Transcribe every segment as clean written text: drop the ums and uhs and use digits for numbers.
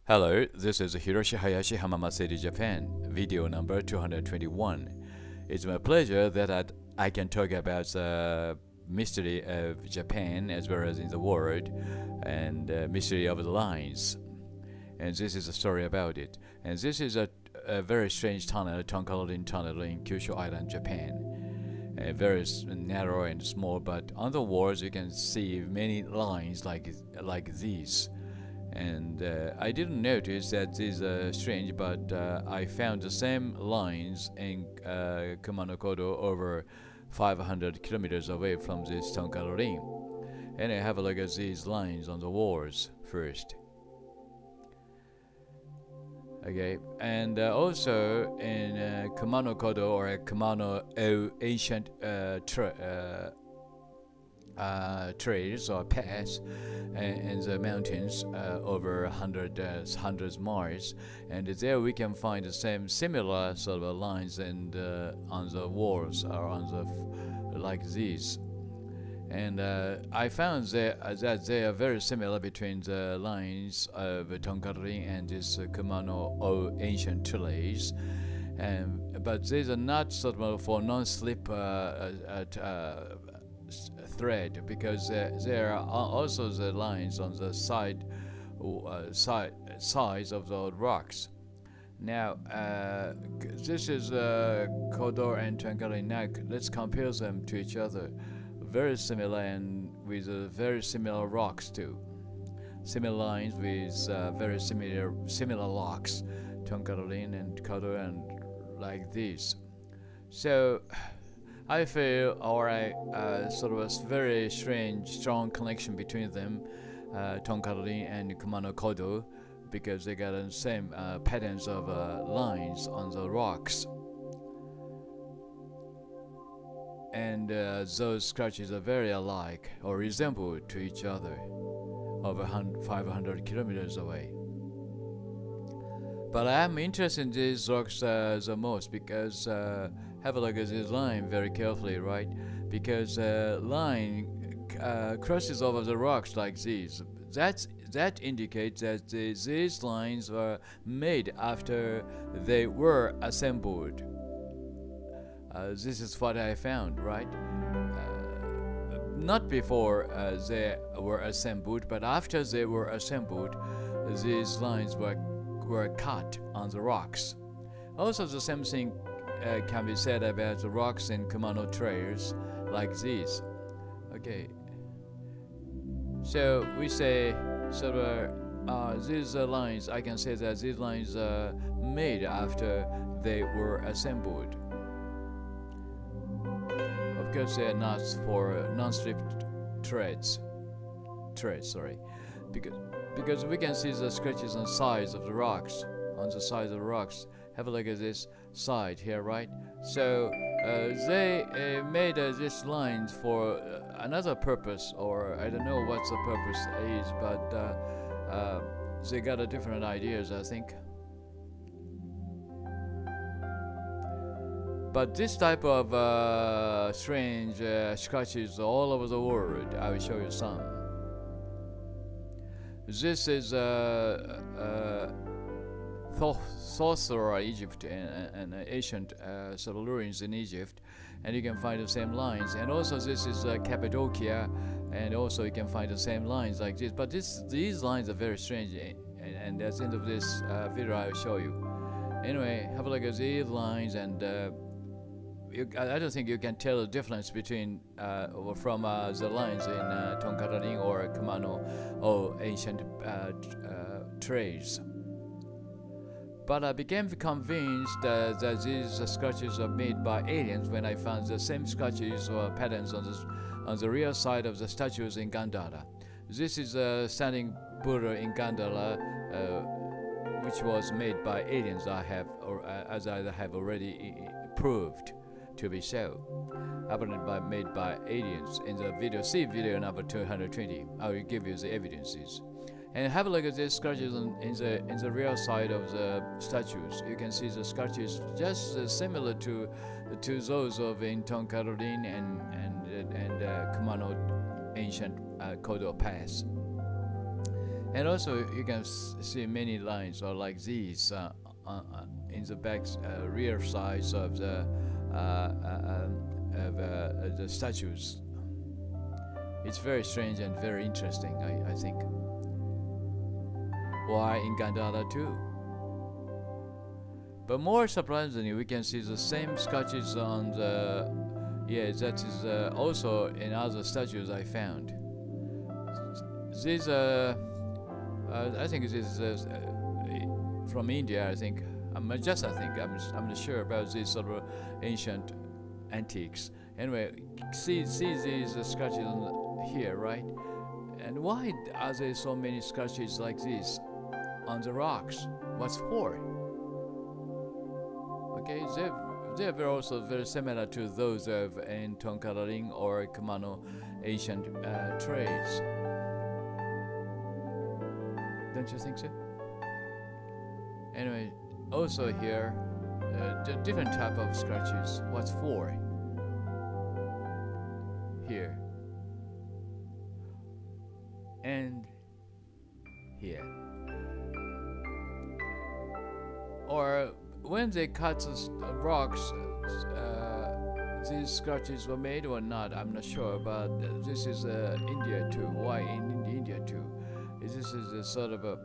Hello, this is Hiroshi Hayashi, Hamama City, Japan, video number 221. It's my pleasure that I can talk about the mystery of Japan as well as in the world and mystery of the lines. And this is a story about it. And this is a very strange tunnel, Tonkararin tunnel in Kyusyu Island, Japan. Very narrow and small, but on the walls you can see many lines like these. And I didn't notice that these are strange, but I found the same lines in Kumano over 500 kilometers away from this Tonkararin. And I have a look at these lines on the walls first. Okay, and also in Kumano or Kumano ancient trails or paths in the mountains over hundreds miles, and there we can find the similar sort of lines and on the walls or on the like these. And I found that they are very similar between the lines of Tonkararin and this Kumano ancient trails, but these are not sort of for non-slip thread, because there are also the lines on the sides of the rocks. Now this is Kodo and Tonkararin. Now let's compare them to each other. Very similar, and with very similar rocks too. Similar lines with very similar rocks, Tonkararin and Kodo, and like this. So I feel sort of a very strong connection between them, Tonkararin and Kumano Kodo, because they got the same patterns of lines on the rocks. And those scratches are very alike or resemble to each other over 500 kilometers away. But I am interested in these rocks the most because have a look at this line very carefully, right? Because line crosses over the rocks like these. That indicates that these lines were made after they were assembled. This is what I found, right? Not before they were assembled, but after they were assembled, these lines were cut on the rocks. Also, the same thing can be said about the rocks in Kumano trails like these. Okay, so we say sort of these lines, I can say that these lines are made after they were assembled. Of course, they are not for non-slip threads, sorry, because we can see the scratches on the sides of the rocks, Have a look at this side here, right? So they made this lines for another purpose, or I don't know what the purpose is, but they got different ideas, I think. But this type of strange scratches all over the world. I will show you some. This is Sorcerer, Egypt, and ancient sort of ruins in Egypt, and you can find the same lines. And also this is Cappadocia, and also you can find the same lines like this. But these lines are very strange, and at the end of this video I will show you. Anyway, have a look at these lines, and I don't think you can tell the difference between from the lines in Tonkararin or Kumano ancient trails. But I became convinced that these scratches are made by aliens when I found the same scratches or patterns on the rear side of the statues in Gandhara. This is a standing Buddha in Gandhara, which was made by aliens. As I have already proved to be so. Apparently made by aliens. In the video, see video number 220. I will give you the evidences. And have a look at these scratches in the rear side of the statues. You can see the scratches just similar to those of in Tonkararin and Kumano ancient Kodo Pass. And also you can see many lines or like these in the back rear sides of the statues. It's very strange and very interesting, I think. Why in Gandhara too? But more surprisingly, we can see the same sketches on the that is also in other statues I found. These I think this is from India. I think I'm not sure about these sort of ancient antiques. Anyway, see these scratches here, right? And why are there so many scratches like this on the rocks? What's for? Okay, they're also very similar to those of in Tonkararin or Kumano ancient trades. Don't you think so? Anyway, also here, the different type of scratches. What's for? Here. And here. Or when they cut the rocks, these scratches were made or not, I'm not sure, but this is India too. Why in India too? This is a sort of a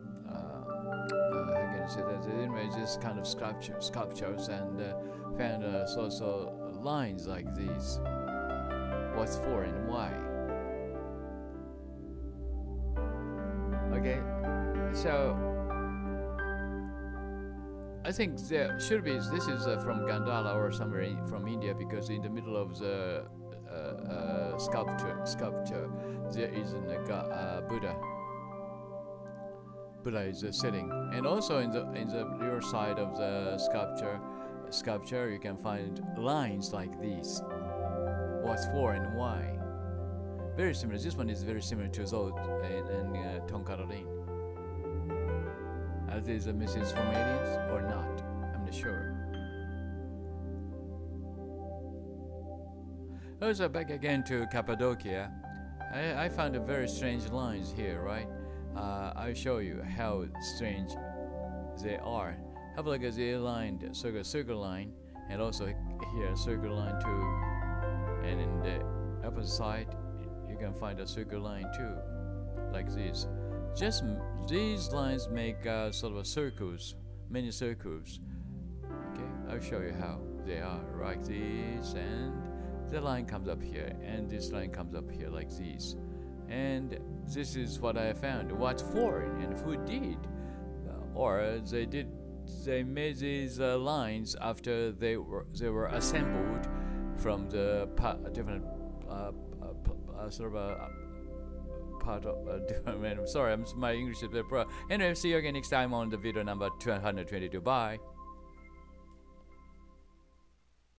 how can I say that? Anyway, this kind of sculptures and found also lines like these. What's for and why? Okay, so I think there should be. This is from Gandhara or somewhere from India, because in the middle of the sculpture there is a Buddha. Buddha is sitting, and also in the rear side of the sculpture you can find lines like these. What's for and why? Very similar. This one is very similar to those in Tonkararin. Are these messages from aliens or not? I'm not sure. Also, back again to Cappadocia. I found a very strange lines here, right? I'll show you how strange they are. Have a look at the line, circle line, and also here circle line too. And in the upper side, you can find a circle line too, like this. Just these lines make sort of circles, many circles. Okay, I'll show you how they are, like this, and the line comes up here, and this line comes up here like this. And this is what I found. What for and who did? Or they made these lines after they were assembled from the different sort of part of different. Sorry, my English is very poor. Anyway, see you again next time on the video number 222. Bye.